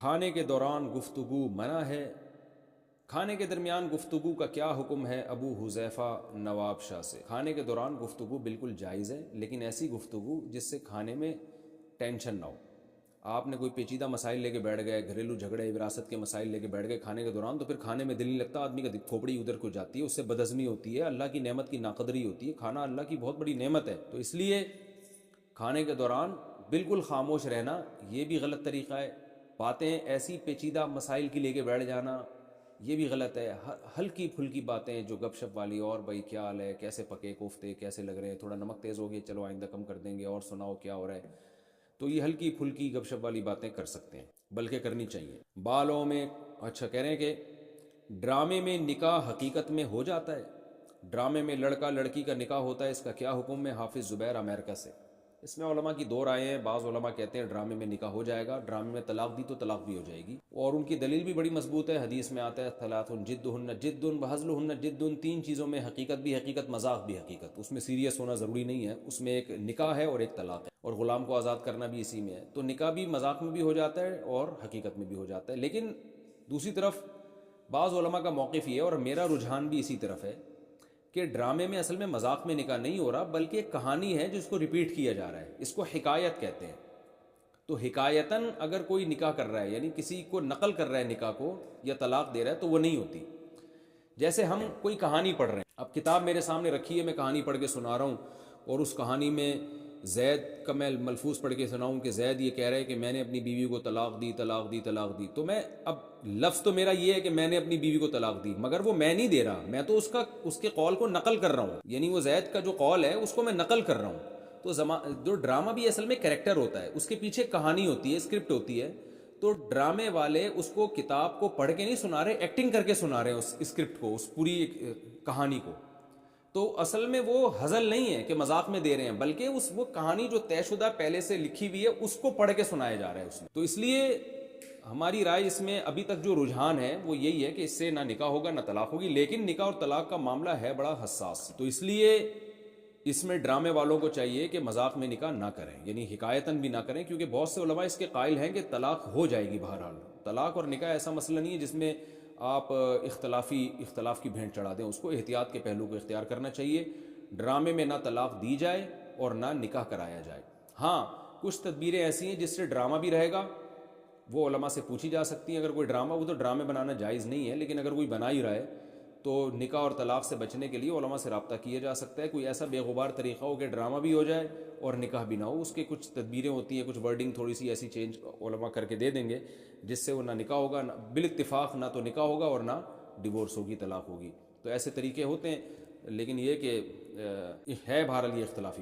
کھانے کے دوران گفتگو منع ہے۔ کھانے کے درمیان گفتگو کا کیا حکم ہے؟ ابو حذیفہ نواب شاہ سے۔ کھانے کے دوران گفتگو بالکل جائز ہے، لیکن ایسی گفتگو جس سے کھانے میں ٹینشن نہ ہو۔ آپ نے کوئی پیچیدہ مسائل لے کے بیٹھ گئے، گھریلو جھگڑے وراثت کے مسائل لے کے بیٹھ گئے کھانے کے دوران، تو پھر کھانے میں دل نہیں لگتا، آدمی کا کھوپڑی ادھر کو جاتی ہے، اس سے بدہضمی ہوتی ہے، اللہ کی نعمت کی ناقدری ہوتی ہے۔ کھانا اللہ کی بہت بڑی نعمت ہے، تو اس لیے کھانے کے دوران بالکل خاموش رہنا یہ بھی غلط طریقہ ہے۔ باتیں ایسی پیچیدہ مسائل کی لے کے بیٹھ جانا یہ بھی غلط ہے۔ ہلکی پھلکی باتیں جو گپ شپ والی، اور بھائی کیا حال ہے، کیسے پکے کوفتے، کیسے لگ رہے ہیں، تھوڑا نمک تیز ہو گیا، چلو آئندہ کم کر دیں گے، اور سناؤ کیا ہو رہا ہے، تو یہ ہلکی پھلکی گپ شپ والی باتیں کر سکتے ہیں، بلکہ کرنی چاہیے۔ بالوں میں اچھا کہہ رہے ہیں کہ ڈرامے میں نکاح حقیقت میں ہو جاتا ہے۔ ڈرامے میں لڑکا لڑکی کا نکاح ہوتا ہے، اس کا کیا حکم ہے؟ حافظ زبیر امریکہ سے۔ اس میں علماء کی دو رائے ہیں۔ بعض علماء کہتے ہیں ڈرامے میں نکاح ہو جائے گا، ڈرامے میں طلاق دی تو طلاق بھی ہو جائے گی، اور ان کی دلیل بھی بڑی مضبوط ہے، حدیث میں آتا ہے ثلاث جدہن جد وہزلہن جد، تین چیزوں میں حقیقت بھی حقیقت، مذاق بھی حقیقت، اس میں سیریس ہونا ضروری نہیں ہے، اس میں ایک نکاح ہے اور ایک طلاق ہے، اور غلام کو آزاد کرنا بھی اسی میں ہے، تو نکاح بھی مذاق میں بھی ہو جاتا ہے اور حقیقت میں بھی ہو جاتا ہے۔ لیکن دوسری طرف بعض علماء کا موقف یہ ہے، اور میرا رجحان بھی اسی طرف ہے، کہ ڈرامے میں اصل میں مذاق میں نکاح نہیں ہو رہا، بلکہ ایک کہانی ہے جس کو ریپیٹ کیا جا رہا ہے، اس کو حکایت کہتے ہیں۔ تو حکایتاً اگر کوئی نکاح کر رہا ہے، یعنی کسی کو نقل کر رہا ہے نکاح کو، یا طلاق دے رہا ہے، تو وہ نہیں ہوتی۔ جیسے ہم کوئی کہانی پڑھ رہے ہیں، اب کتاب میرے سامنے رکھی ہے، میں کہانی پڑھ کے سنا رہا ہوں، اور اس کہانی میں زید کا میں ملفوظ پڑھ کے سناؤں کہ زید یہ کہہ رہے کہ میں نے اپنی بیوی کو طلاق دی طلاق دی طلاق دی، تو میں اب لفظ تو میرا یہ ہے کہ میں نے اپنی بیوی کو طلاق دی، مگر وہ میں نہیں دے رہا، میں تو اس کے قول کو نقل کر رہا ہوں، یعنی وہ زید کا جو قول ہے اس کو میں نقل کر رہا ہوں۔ تو جو ڈرامہ بھی اصل میں کریکٹر ہوتا ہے، اس کے پیچھے کہانی ہوتی ہے، اسکرپٹ ہوتی ہے، تو ڈرامے والے اس کو کتاب کو پڑھ کے نہیں سنا رہے، ایکٹنگ کر کے سنا رہے ہیں اس اسکرپٹ کو، اس پوری کہانی کو، تو اصل میں وہ ہزل نہیں ہے کہ مذاق میں دے رہے ہیں، بلکہ وہ کہانی جو طے شدہ پہلے سے لکھی ہوئی ہے اس کو پڑھ کے سنایا جا رہا ہے اس میں۔ تو اس لیے ہماری رائے اس میں ابھی تک جو رجحان ہے وہ یہی ہے کہ اس سے نہ نکاح ہوگا نہ طلاق ہوگی، لیکن نکاح اور طلاق کا معاملہ ہے بڑا حساس، تو اس لیے اس میں ڈرامے والوں کو چاہیے کہ مذاق میں نکاح نہ کریں، یعنی حکایتاً بھی نہ کریں، کیونکہ بہت سے علماء اس کے قائل ہیں کہ طلاق ہو جائے گی۔ بہرحال طلاق اور نکاح ایسا مسئلہ نہیں ہے جس میں آپ اختلاف کی بھینٹ چڑھا دیں، اس کو احتیاط کے پہلو کو اختیار کرنا چاہیے۔ ڈرامے میں نہ طلاق دی جائے اور نہ نکاح کرایا جائے۔ ہاں کچھ تدبیریں ایسی ہیں جس سے ڈرامہ بھی رہے گا، وہ علماء سے پوچھی جا سکتی ہیں۔ اگر کوئی ڈرامہ، وہ تو ڈرامے بنانا جائز نہیں ہے، لیکن اگر کوئی بنا ہی رہا ہے تو نکاح اور طلاق سے بچنے کے لیے علماء سے رابطہ کیا جا سکتا ہے۔ کوئی ایسا بے غبار طریقہ ہو کہ ڈرامہ بھی ہو جائے اور نکاح بھی نہ ہو، اس کے کچھ تدبیریں ہوتی ہیں، کچھ ورڈنگ تھوڑی سی ایسی چینج علماء کر کے دے دیں گے جس سے وہ نہ نکاح ہوگا، بالاتفاق نہ تو نکاح ہوگا اور نہ ڈیورس ہوگی، طلاق ہوگی۔ تو ایسے طریقے ہوتے ہیں، لیکن یہ کہ ہے بہرحال یہ اختلافی